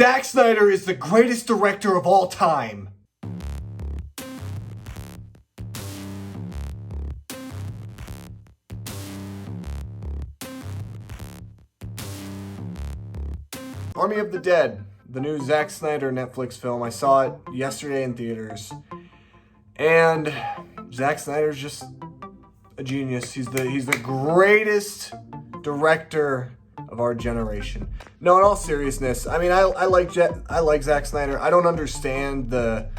Zack Snyder is the greatest director of all time. Army of the Dead, the new Zack Snyder Netflix film. I saw it yesterday in theaters. And Zack Snyder's just a genius. He's the greatest director of our generation. No, in all seriousness, I mean, I like Zack Snyder. I don't understand the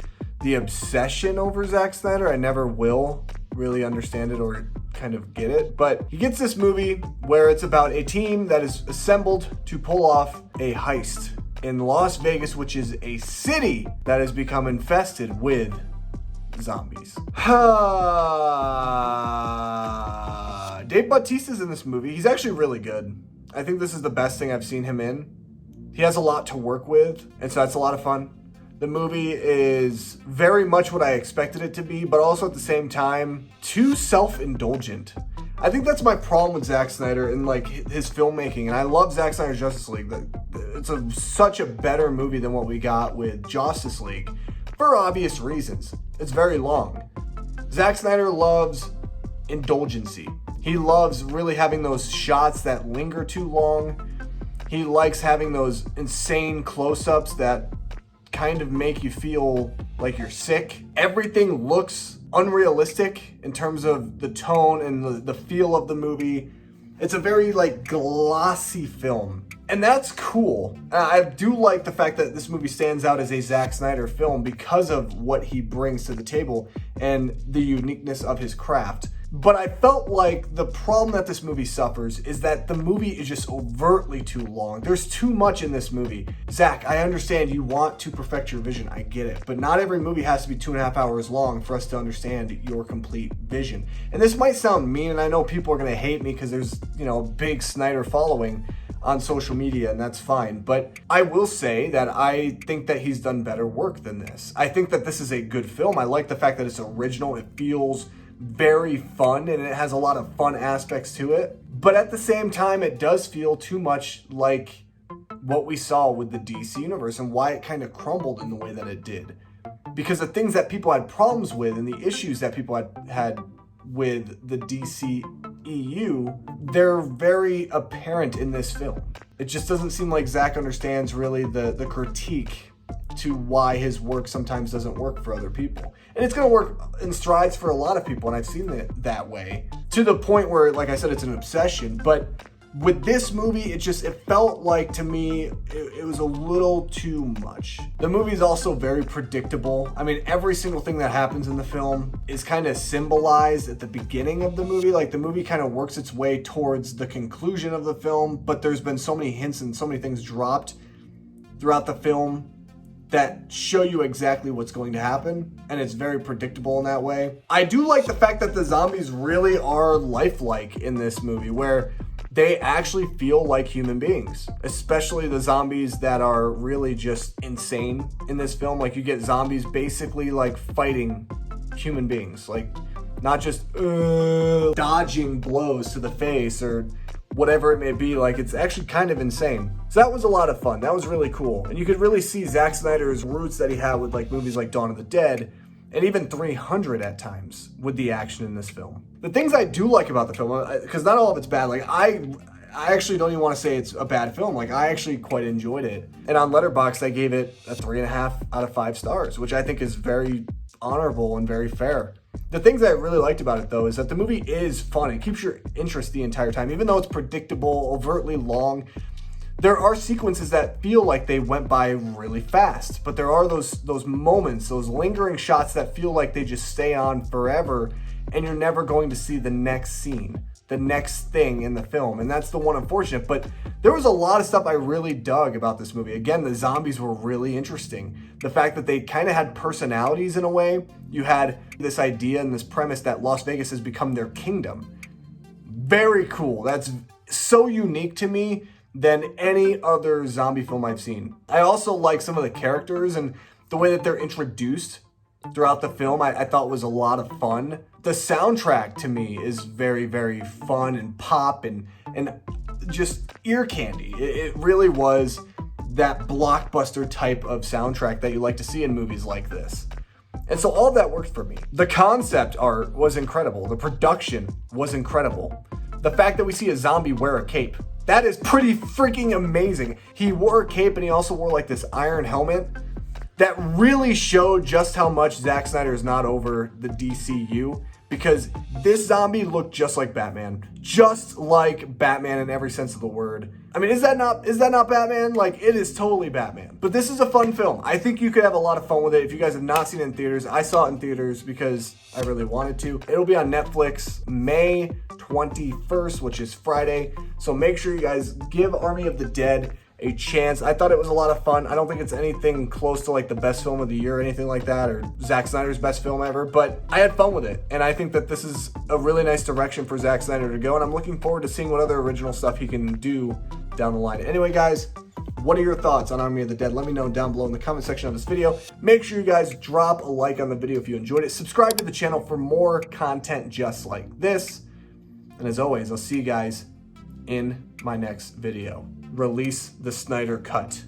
obsession over Zack Snyder. I never will really understand it or kind of get it. But he gets this movie where it's about a team that is assembled to pull off a heist in Las Vegas, which is a city that has become infested with zombies. Dave Bautista's in this movie. He's actually really good. I think this is the best thing I've seen him in. He has a lot to work with, and so that's a lot of fun. The movie is very much what I expected it to be, but also at the same time, too self-indulgent. I think that's my problem with Zack Snyder and like his filmmaking, and I love Zack Snyder's Justice League. It's such a better movie than what we got with Justice League, for obvious reasons. It's very long. Zack Snyder loves indulgency. He loves really having those shots that linger too long. He likes having those insane close-ups that kind of make you feel like you're sick. Everything looks unrealistic in terms of the tone and the feel of the movie. It's a very like glossy film, and that's cool. I do like the fact that this movie stands out as a Zack Snyder film because of what he brings to the table and the uniqueness of his craft. But I felt like the problem that this movie suffers is that the movie is just overtly too long. There's too much in this movie. Zack, I understand you want to perfect your vision. I get it. But not every movie has to be 2.5 hours long for us to understand your complete vision. And this might sound mean, and I know people are going to hate me because there's, a big Snyder following on social media, and that's fine. But I will say that I think that he's done better work than this. I think that this is a good film. I like the fact that it's original. It feels very fun, and it has a lot of fun aspects to it. But at the same time, it does feel too much like what we saw with the DC universe and why it kind of crumbled in the way that it did. Because the things that people had problems with and the issues that people had with the DC EU, they're very apparent in this film. It just doesn't seem like Zack understands really the critique to why his work sometimes doesn't work for other people. And it's going to work in strides for a lot of people, and I've seen it that way, to the point where, like I said, it's an obsession. But with this movie, it felt like, to me, it was a little too much. The movie is also very predictable. I mean, every single thing that happens in the film is kind of symbolized at the beginning of the movie. Like, the movie kind of works its way towards the conclusion of the film, but there's been so many hints and so many things dropped throughout the film that show you exactly what's going to happen, and it's very predictable in that way. I do like the fact that the zombies really are lifelike in this movie, where they actually feel like human beings, especially the zombies that are really just insane in this film. Like, you get zombies basically like fighting human beings, like not just dodging blows to the face or whatever it may be. Like, it's actually kind of insane. So that was a lot of fun. That was really cool. And you could really see Zack Snyder's roots that he had with like movies like Dawn of the Dead and even 300 at times with the action in this film. The things I do like about the film, because not all of it's bad, like I actually don't even want to say it's a bad film. Like, I actually quite enjoyed it. And on Letterboxd, I gave it a 3.5 out of 5 stars, which I think is very honorable and very fair. The things that I really liked about it, though, is that the movie is fun. It keeps your interest the entire time. Even though it's predictable, overtly long, there are sequences that feel like they went by really fast. But there are those moments, those lingering shots that feel like they just stay on forever, and you're never going to see the next scene, the next thing in the film. And that's the one unfortunate. But there was a lot of stuff I really dug about this movie. Again, the zombies were really interesting. The fact that they kind of had personalities in a way. You had this idea and this premise that Las Vegas has become their kingdom. Very cool. That's so unique to me than any other zombie film I've seen. I also like some of the characters and the way that they're introduced throughout the film. I thought was a lot of fun. The soundtrack to me is very, very fun and pop and just ear candy. It really was that blockbuster type of soundtrack that you like to see in movies like this. And so all that worked for me. The concept art was incredible. The production was incredible. The fact that we see a zombie wear a cape, that is pretty freaking amazing. He wore a cape and he also wore like this iron helmet that really showed just how much Zack Snyder is not over the DCU, because this zombie looked just like Batman. Just like Batman in every sense of the word. I mean, is that not Batman? Like, it is totally Batman. But this is a fun film. I think you could have a lot of fun with it. If you guys have not seen it in theaters, I saw it in theaters because I really wanted to. It'll be on Netflix May 21st, which is Friday. So make sure you guys give Army of the Dead a chance. I thought it was a lot of fun. I don't think it's anything close to like the best film of the year or anything like that, or Zack Snyder's best film ever, but I had fun with it. And I think that this is a really nice direction for Zack Snyder to go. And I'm looking forward to seeing what other original stuff he can do down the line. Anyway, guys, what are your thoughts on Army of the Dead? Let me know down below in the comment section of this video. Make sure you guys drop a like on the video if you enjoyed it. Subscribe to the channel for more content just like this. And as always, I'll see you guys in my next video. Release the Snyder Cut.